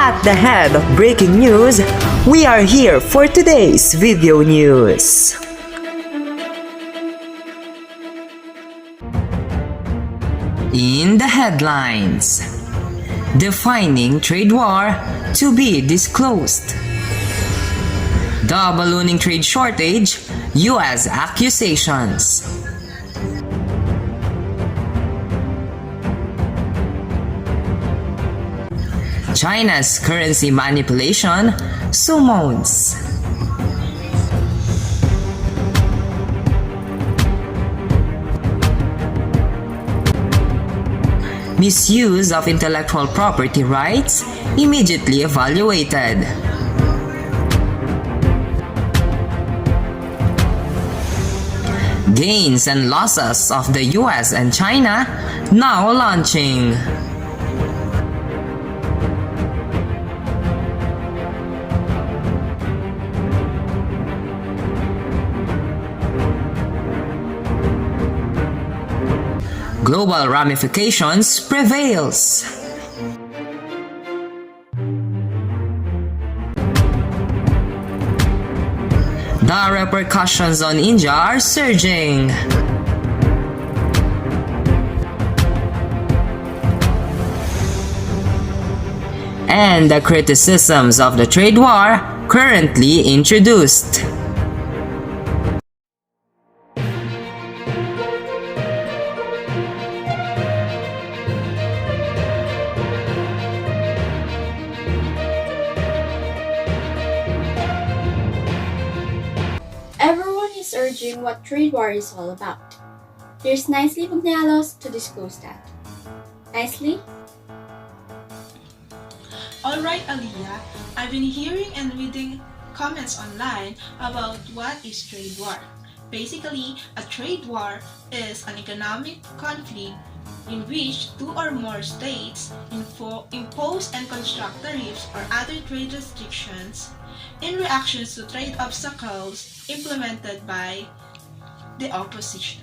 At the head of breaking news, we are here for today's video news. In the headlines, defining trade war to be disclosed. The ballooning trade shortage, U.S. accusations. China's currency manipulation summoned. Misuse of intellectual property rights immediately evaluated. Gains and losses of the US and China now launching. Global ramifications prevails. The repercussions on India are surging. And the criticisms of the trade war currently introduced. Everyone is urging what trade war is all about. Here's nicely Bogñalos to disclose that. Nicely? Alright, Aaliyah, I've been hearing and reading comments online about what is trade war. Basically, a trade war is an economic conflict in which two or more states impose and construct tariffs or other trade restrictions in reactions to trade obstacles implemented by the opposition.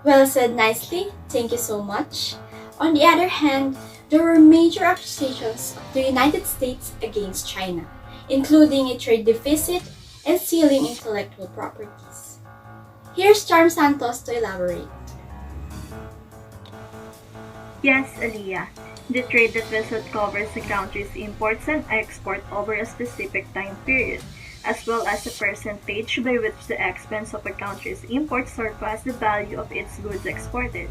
Well said, nicely. Thank you so much. On the other hand, there were major accusations of the United States against China, including a trade deficit and stealing intellectual properties. Here's Santos to elaborate. Yes, Aaliyah. The trade deficit covers a country's imports and export over a specific time period, as well as a percentage by which the expense of a country's imports surpass the value of its goods exported.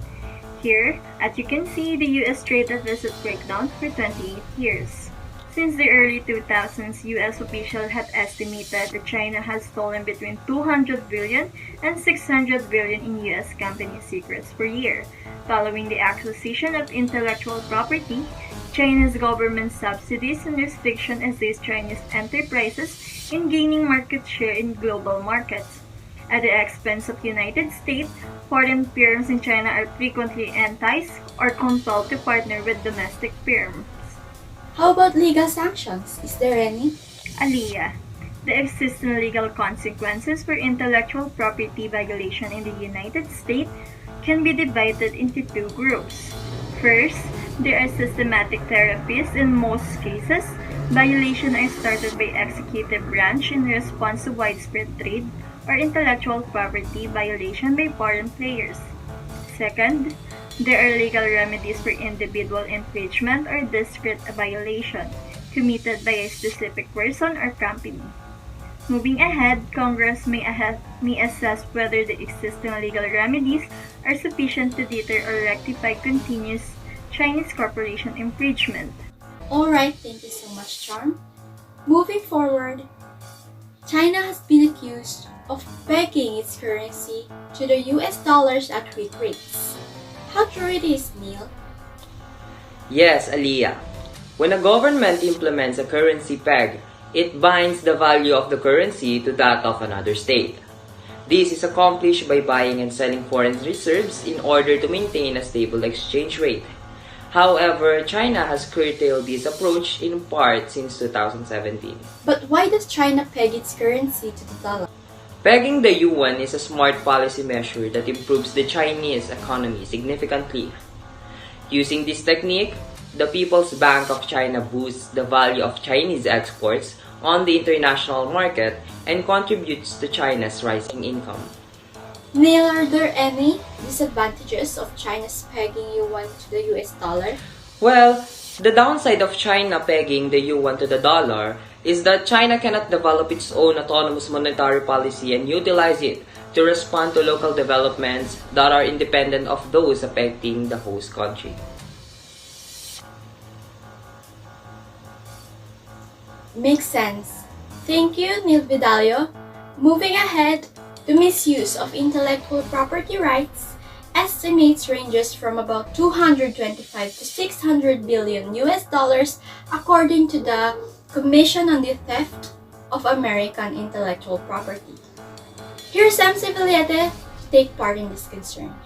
Here, as you can see, the U.S. trade deficit breakdown for 28 years. Since the early 2000s, U.S. officials had estimated that China has stolen between 200 billion and 600 billion in U.S. company secrets per year. Following the acquisition of intellectual property, China's government subsidies and restriction assist Chinese enterprises in gaining market share in global markets. At the expense of the United States, foreign firms in China are frequently enticed or compelled to partner with domestic firms. How about legal sanctions? Is there any? Aaliyah, the existing legal consequences for intellectual property violation in the United States can be divided into two groups. First, there are systematic therapies. In most cases, violations are started by executive branch in response to widespread trade or intellectual property violation by foreign players. Second, there are legal remedies for individual infringement or discrete violation committed by a specific person or company. Moving ahead, Congress may assess whether the existing legal remedies are sufficient to deter or rectify continuous Chinese corporation infringement. Alright, thank you so much, Charm. Moving forward, China has been accused of pegging its currency to the US dollars at weak rates. How true it is, Neil? Yes, Aaliyah. When a government implements a currency peg, it binds the value of the currency to that of another state. This is accomplished by buying and selling foreign reserves in order to maintain a stable exchange rate. However, China has curtailed this approach in part since 2017. But why does China peg its currency to the dollar? Pegging the yuan is a smart policy measure that improves the Chinese economy significantly. Using this technique, the People's Bank of China boosts the value of Chinese exports on the international market and contributes to China's rising income. Neil, are there any disadvantages of China's pegging yuan to the US dollar? Well, the downside of China pegging the yuan to the dollar is that China cannot develop its own autonomous monetary policy and utilize it to respond to local developments that are independent of those affecting the host country. Makes sense. Thank you, Neil Vidallo. Moving ahead, the misuse of intellectual property rights estimates ranges from about 225 to 600 billion US dollars according to the Commission on the Theft of American Intellectual Property. Here's Emce Villete to take part in this concern.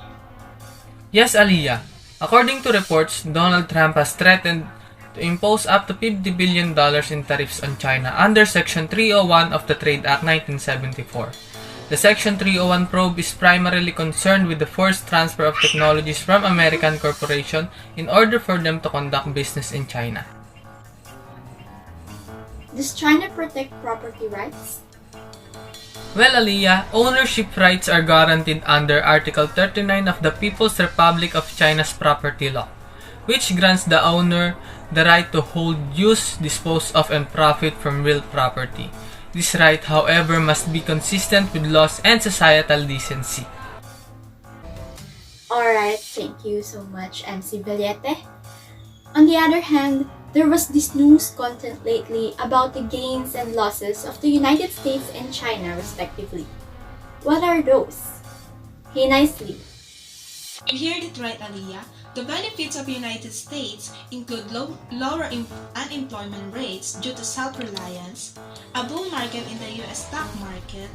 Yes, Aaliyah. According to reports, Donald Trump has threatened to impose up to $50 billion in tariffs on China under Section 301 of the Trade Act 1974. The Section 301 probe is primarily concerned with the forced transfer of technologies from American corporations in order for them to conduct business in China. Does China protect property rights? Well, Aaliyah, ownership rights are guaranteed under Article 39 of the People's Republic of China's property law, which grants the owner the right to hold, use, dispose of, and profit from real property. This right, however, must be consistent with laws and societal decency. Alright, thank you so much, MC Villete. On the other hand, there was this news content lately about the gains and losses of the United States and China respectively. What are those? Hey, nicely. You heard it right, Aaliyah. The benefits of the United States include lower unemployment rates due to self-reliance, a bull market in the U.S. stock market,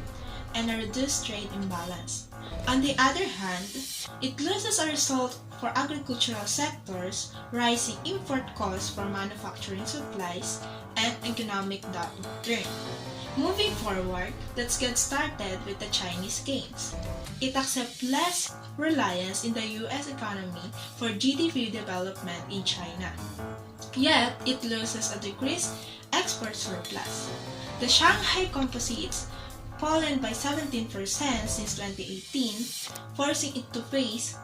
and a reduced trade imbalance. On the other hand, it loses a result for agricultural sectors, rising import costs for manufacturing supplies, and economic downturn. Moving forward, let's get started with the Chinese gains. It accepts less reliance in the U.S. economy for GDP development in China. Yet, it loses a decreased export surplus. The Shanghai Composites fallen by 17% since 2018, forcing it to face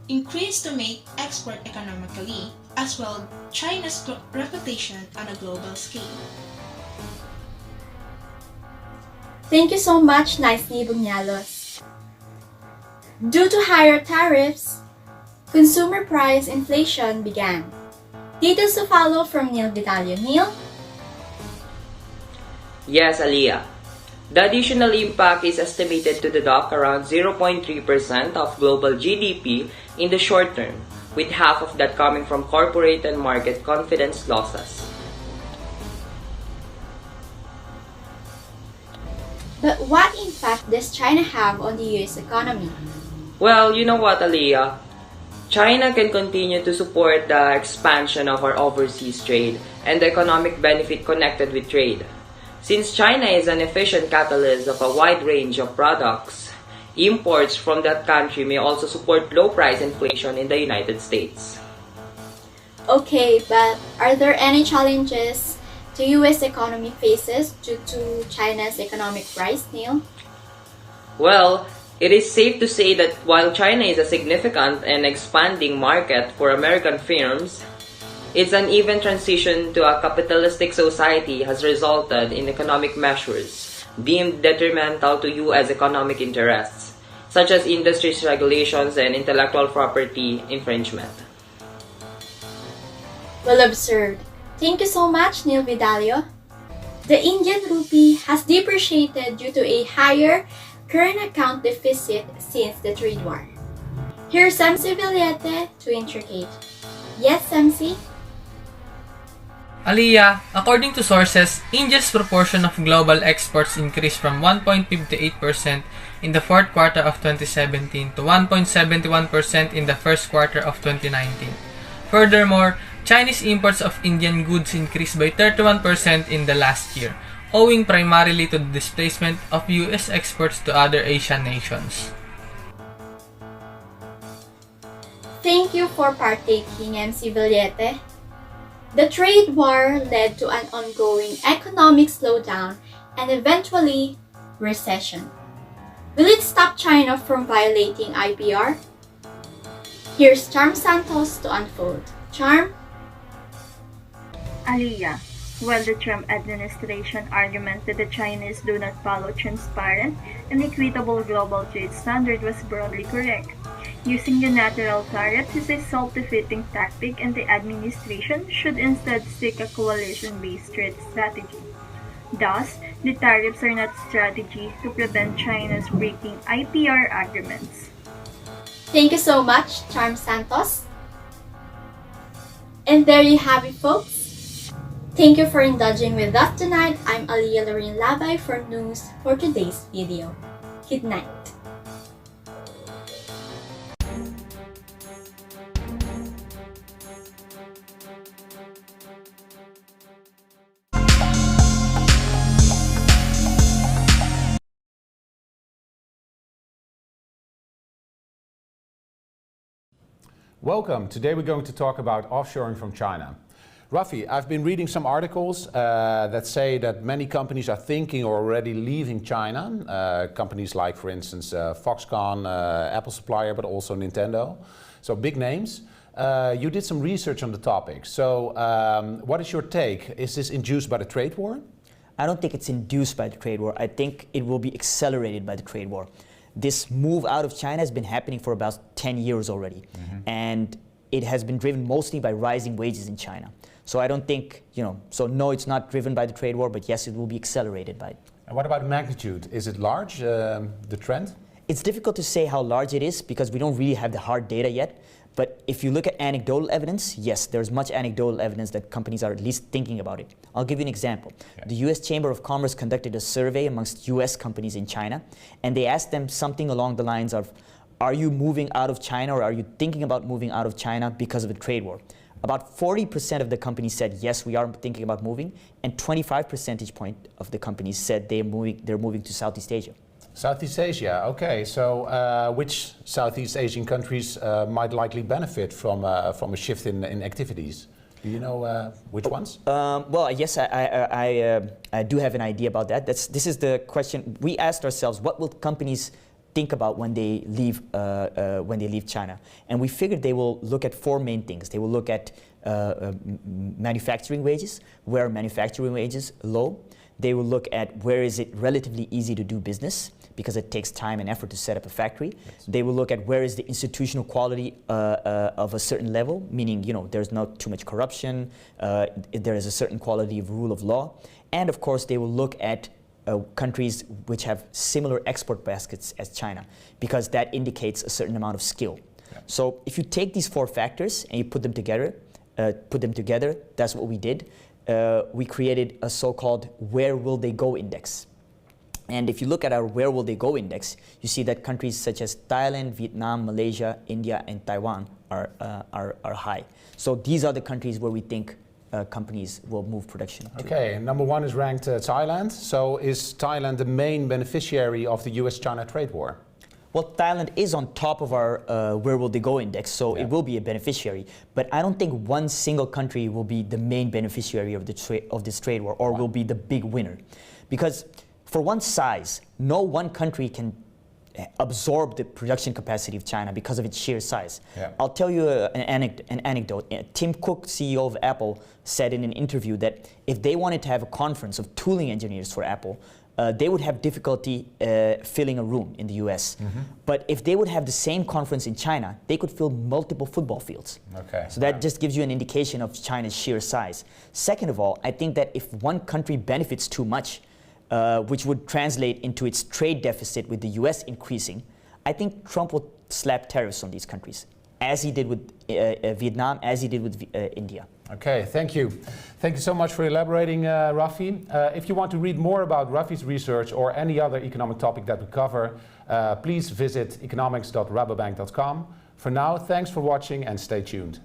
increase to make export economically, as well China's reputation on a global scale. Thank you so much, nicely Bogñalos. Due to higher tariffs, consumer price inflation began. Details to follow from Neil Vidallo. Neil? Yes, Aaliyah. The additional impact is estimated to deduct around 0.3% of global GDP in the short term, with half of that coming from corporate and market confidence losses. But what impact does China have on the US economy? Well, you know what, Aaliyah? China can continue to support the expansion of our overseas trade and the economic benefit connected with trade. Since China is an efficient catalyst of a wide range of products, imports from that country may also support low price inflation in the United States. Okay, but are there any challenges the US economy faces due to China's economic rise, Neil? Well, it is safe to say that while China is a significant and expanding market for American firms, its uneven transition to a capitalistic society has resulted in economic measures deemed detrimental to U.S. economic interests, such as industry's regulations and intellectual property infringement. Well observed. Thank you so much, Neil Vidallo. The Indian rupee has depreciated due to a higher current account deficit since the trade war. Here's Emce Villete to intricate. Yes, Emce? Aaliyah, according to sources, India's proportion of global exports increased from 1.58% in the fourth quarter of 2017 to 1.71% in the first quarter of 2019. Furthermore, Chinese imports of Indian goods increased by 31% in the last year, owing primarily to the displacement of U.S. exports to other Asian nations. Thank you for partaking, MC Villete. The trade war led to an ongoing economic slowdown and eventually recession. Will it stop China from violating IPR? Here's Charm Santos to unfold. Charm? Aaliyah. While the Trump administration argumented that the Chinese do not follow transparent and equitable global trade standard was broadly correct. Using unilateral tariffs is a self-defeating tactic and the administration should instead seek a coalition-based trade strategy. Thus, the tariffs are not a strategy to prevent China's breaking IPR agreements. Thank you so much, Charm Santos. And there you have it, folks. Thank you for indulging with us tonight. I'm Aaliyah Loreine Labay for news for today's video. Good night. Welcome. Today we're going to talk about offshoring from China. Rafi, I've been reading some articles that say that many companies are thinking or already leaving China. Companies like, for instance, Foxconn, Apple supplier, but also Nintendo. So big names. You did some research on the topic. So what is your take? Is this induced by the trade war? I don't think it's induced by the trade war. I think it will be accelerated by the trade war. This move out of China has been happening for about 10 years already. And it has been driven mostly by rising wages in China. So I don't think, so no, it's not driven by the trade war, but yes, it will be accelerated by it. And what about magnitude? Is it large, the trend? It's difficult to say how large it is because we don't really have the hard data yet. But if you look at anecdotal evidence, yes, there's much anecdotal evidence that companies are at least thinking about it. I'll give you an example. Okay. The U.S. Chamber of Commerce conducted a survey amongst U.S. companies in China, and they asked them something along the lines of, are you moving out of China or are you thinking about moving out of China because of the trade war? About 40% of the companies said, yes, we are thinking about moving, and 25 percentage point of the companies said they're moving to Southeast Asia. Southeast Asia, okay. So which Southeast Asian countries might likely benefit from a shift in activities? Do you know which ones? Well, yes, I do have an idea about that. This is the question we asked ourselves: what will companies think about when they leave China? And we figured they will look at four main things. They will look at manufacturing wages, where are manufacturing wages low. They will look at where is it relatively easy to do business, because it takes time and effort to set up a factory. Yes. They will look at where is the institutional quality of a certain level, meaning there's not too much corruption, there is a certain quality of rule of law. And of course they will look at countries which have similar export baskets as China, because that indicates a certain amount of skill. Yeah. So if you take these four factors and you put them together, that's what we did. We created a so-called Where Will They Go index. And if you look at our Where Will They Go index, you see that countries such as Thailand, Vietnam, Malaysia, India, and Taiwan are high. So these are the countries where we think companies will move production to. Okay, and number one is ranked Thailand. So is Thailand the main beneficiary of the U.S.-China trade war? Well, Thailand is on top of our Where Will They Go index, so it will be a beneficiary. But I don't think one single country will be the main beneficiary of this trade war, or will be the big winner. Because for one size, no one country can absorb the production capacity of China because of its sheer size. Yeah. I'll tell you an anecdote. Tim Cook, CEO of Apple, said in an interview that if they wanted to have a conference of tooling engineers for Apple, they would have difficulty filling a room in the US. Mm-hmm. But if they would have the same conference in China, they could fill multiple football fields. Okay. So that just gives you an indication of China's sheer size. Second of all, I think that if one country benefits too much, which would translate into its trade deficit with the US increasing, I think Trump will slap tariffs on these countries, as he did with Vietnam, as he did with India. Okay, thank you. Thank you so much for elaborating, Rafi. If you want to read more about Rafi's research or any other economic topic that we cover, please visit economics.rabobank.com. For now, thanks for watching and stay tuned.